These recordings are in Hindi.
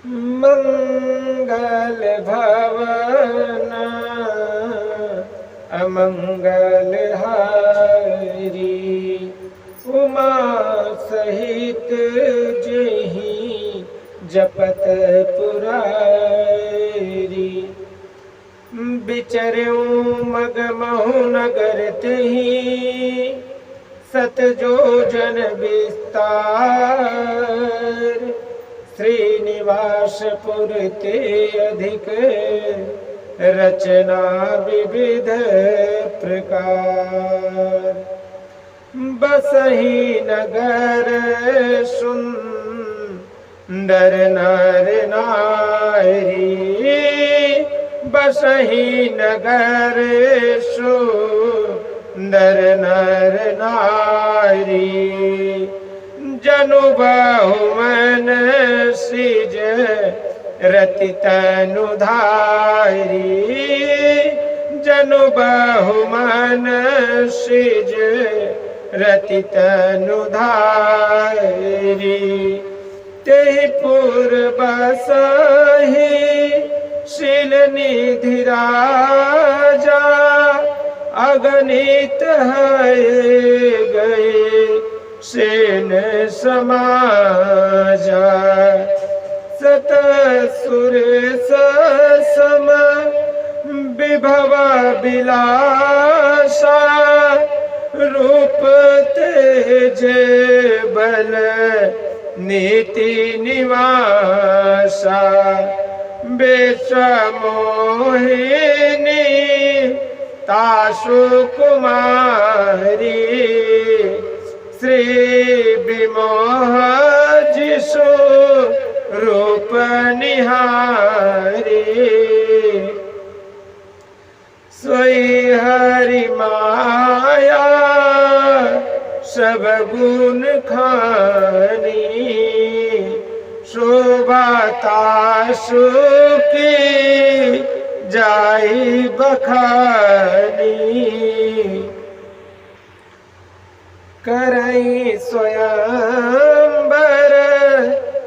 मंगल भवन अमंगल हारी, उमा सहित जेहि जपत पुरारी। बिचर्यों मगमहु नगर तेहि, सत जोजन विस्तार। श्रीनिवासपुर ते अधिक रचना विविध प्रकार। बसहि नगर सुंदर नर नारी, बसहि नगर सुंदर नर नारी। जनु बहुमन सिज रति तनु धारी, जनु बहुमन सिज रति तनु धारी। तेहि पुर बसहि शील निधि राजा, अगणित है गए सेन समाजा। सत सुर सम विभव विलासा, रूप तेज बल नीति निवासा। बेश मोहिनी तासु कुमारी, श्री विमोह जिसु रूप निहारी। सोई हरि माया सब गुण खानी, शोभा तासु की जाई बखानी। करई स्वयंवर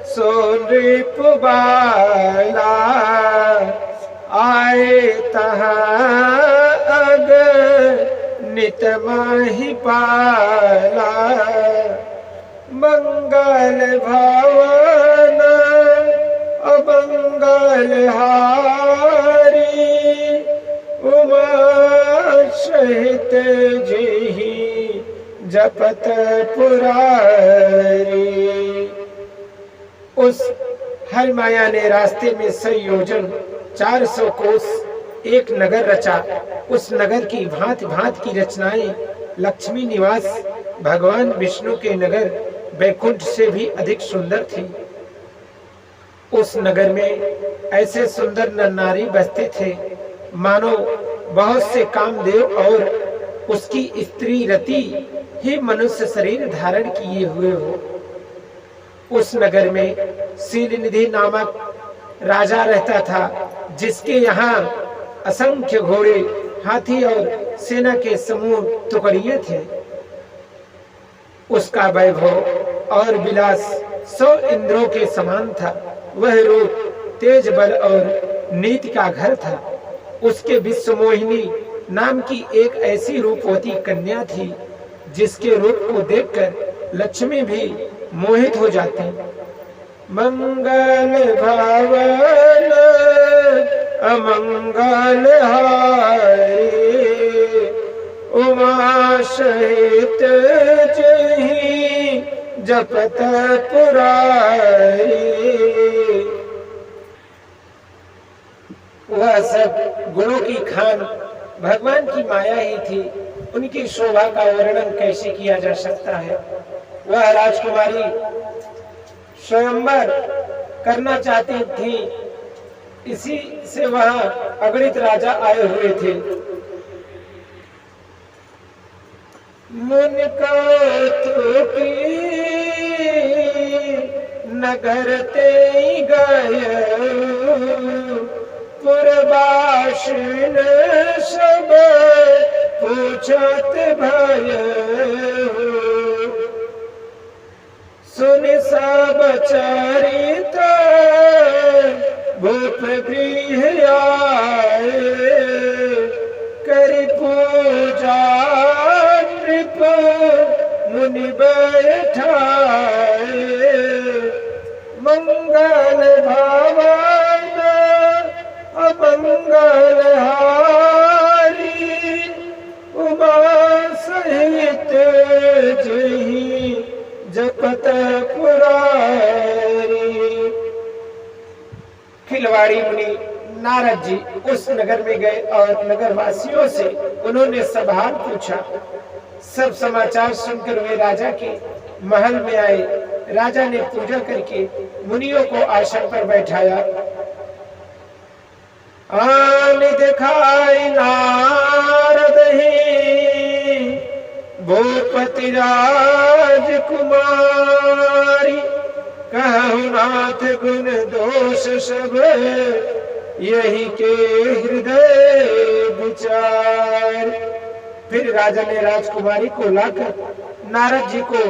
सो नृप बाला, आए तहाँ अग नित महिपाला। मंगल भवन अमंगल हारी, उमा सहित जेहि जपत पुरारी। उस हर माया ने रास्ते में 100 योजन 400 कोस एक नगर रचा। उस नगर की भांति भांति की रचनाएं लक्ष्मी निवास भगवान विष्णु के नगर बैकुंठ से भी अधिक सुंदर थी। उस नगर में ऐसे सुंदर नर नारी बसते थे मानो बहुत से कामदेव और उसकी स्त्री रति ही मनुष्य शरीर धारण किए हुए हो। उस नगर में शीलनिधि नामक राजा रहता था, जिसके यहाँ असंख्य घोड़े, हाथी और सेना के समूह टुकड़िए थे। उसका वैभव और विलास 100 इंद्रों के समान था। वह रूप तेज बल और नीति का घर था। उसके विश्वमोहिनी नाम की एक ऐसी रूपवती कन्या थी, जिसके रूप को देखकर लक्ष्मी भी मोहित हो जाती। मंगल भवन अमंगल हारी, उमा सहित जेहि जपत पुरारी। वह सब गुणों की खान भगवान की माया ही थी। उनकी शोभा का वर्णन कैसे किया जा सकता है। वह राजकुमारी स्वयंवर करना चाहती थी, इसी से वहां अगणित राजा आए हुए थे। मुन कौतुकी नगर ते गए, पुरवासिन सब पूछत भय। सुन सब चरित भूप गृह आए, कर पूजा नृप मुनि बैठाए, मंगल भवन अमंगल हारी, उमा सहित जही जपत पुरारी। खिलवाड़ी मुनि नारद जी उस नगर में गए और नगर वासियों से उन्होंने सब हाल पूछा। सब समाचार सुनकर वे राजा के महल में आए। राजा ने पूजा करके मुनियों को आसन पर बैठाया। आन दिखाई नारद ही भूपति राजकुमारी, कहु नाथ गुण दोष सब यही के हृदय विचार। फिर राजा ने राजकुमारी को लाकर नारद जी को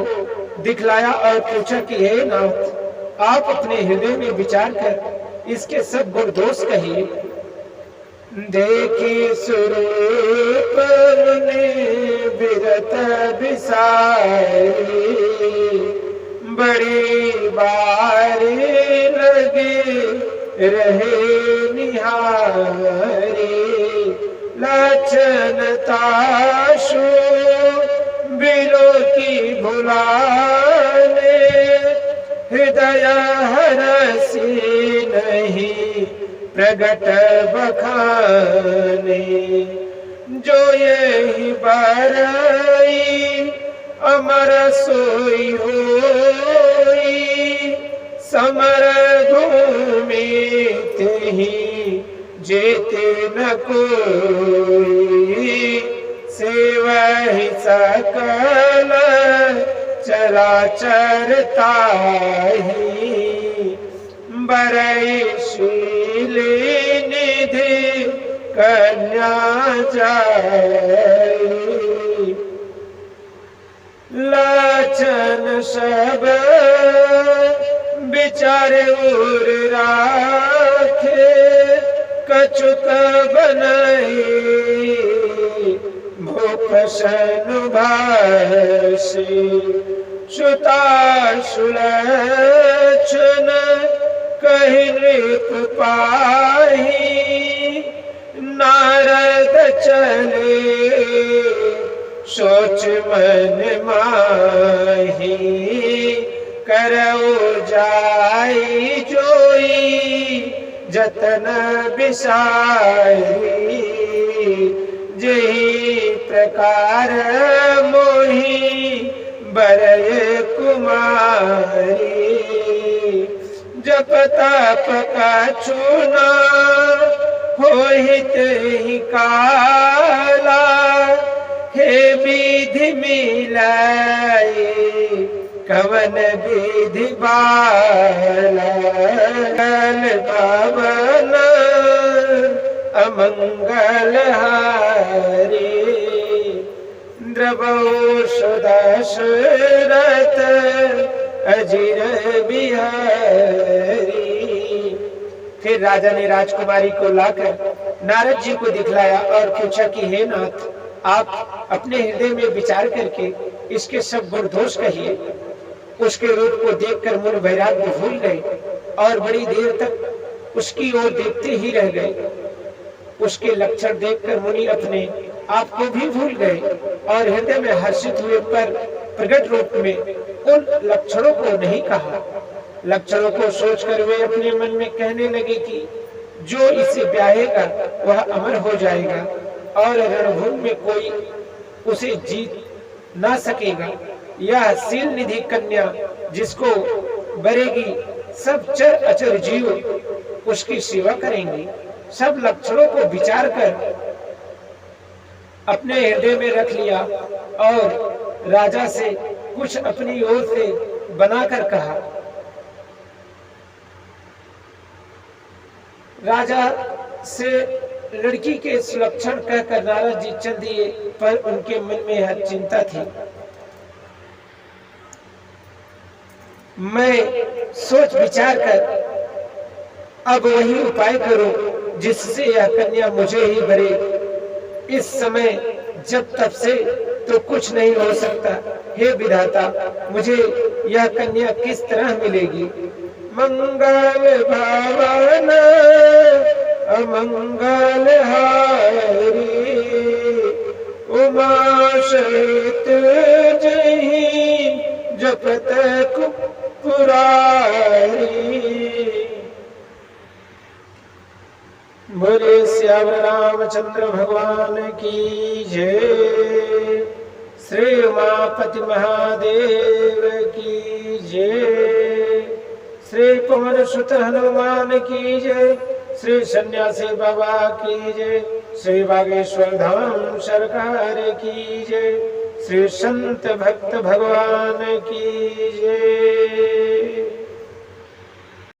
दिखलाया और पूछा कि हे नाथ, आप अपने हृदय में विचार कर इसके सब गुण दोष कहिए। देखी स्वरूप मुनि विरत विसारी, बड़ी बारी लगी रहे निहारी, लक्षण ताशु बिलो की भुलाने, हृदय हरसी नहीं प्रगट बखाने। जो यही बरई अमर सोई होई, समर भूमि तेहि जेते न कोई, सेवहि सकल चराचर ताहि, बरई शीली निधि कन्या जाई। लाछन सब विचार उर राखे, कछुक बनई भूप सनु भाषी, सुता सुलक्षण कहि नृप पाही, नारद चले सोच मन माही, करऊ जाई जोई जतन बिसारी, जही प्रकार मोही बरय कुमारी, जप तप कछुना होहित ही काला, हे विधि मिलाई कवन विधि बाला, पवन अमंगल हारी, द्रवौ सुदशरथ अजिर बिहारी। फिर राजा ने राजकुमारी को लाकर नारद जी को दिखलाया और पूछा कि हे नाथ, आप अपने हृदय में विचार करके इसके सब गुण दोष कहिए। उसके रूप को देखकर मुनि वैराग्य भूल गए और बड़ी देर तक उसकी ओर देखते ही रह गए। उसके लक्षण देखकर मुनि अपने आप को भी भूल गए और हृदय में हर्षित हुए, पर प्रकट रूप में उन लक्षणों को नहीं कहा। लक्षणों को सोचकर वे अपने मन में कहने लगे कि जो इसे ब्याहेगा वह अमर हो जाएगा और रणभूमि में कोई उसे जीत ना सकेगा। यह शील निधि कन्या जिसको बरेगी, सब चर अचर जीव उसकी सेवा करेंगे। सब लक्षणों को विचार कर अपने हृदय में रख लिया और राजा से कुछ अपनी ओर से बनाकर कहा। राजा से लड़की के लक्षण कहकर नारद जी चल दिए, पर उनके मन में हर चिंता थी। मैं सोच विचार कर अब वही उपाय करूं जिससे यह कन्या मुझे ही भरे। इस समय जब तब से तो कुछ नहीं हो सकता। हे विधाता, मुझे यह कन्या किस तरह मिलेगी? मंगल भावन अमंगल हारी, उमा सहित जही जपत पुरारी। बोले श्याम रामचंद्र भगवान की जय। श्री उमापति महादेव की जय। श्री पवन सुत हनुमान की जय। श्री सन्यासी बाबा की जय। श्री बागेश्वर धाम सरकार की जय। श्री संत भक्त भगवान की जय।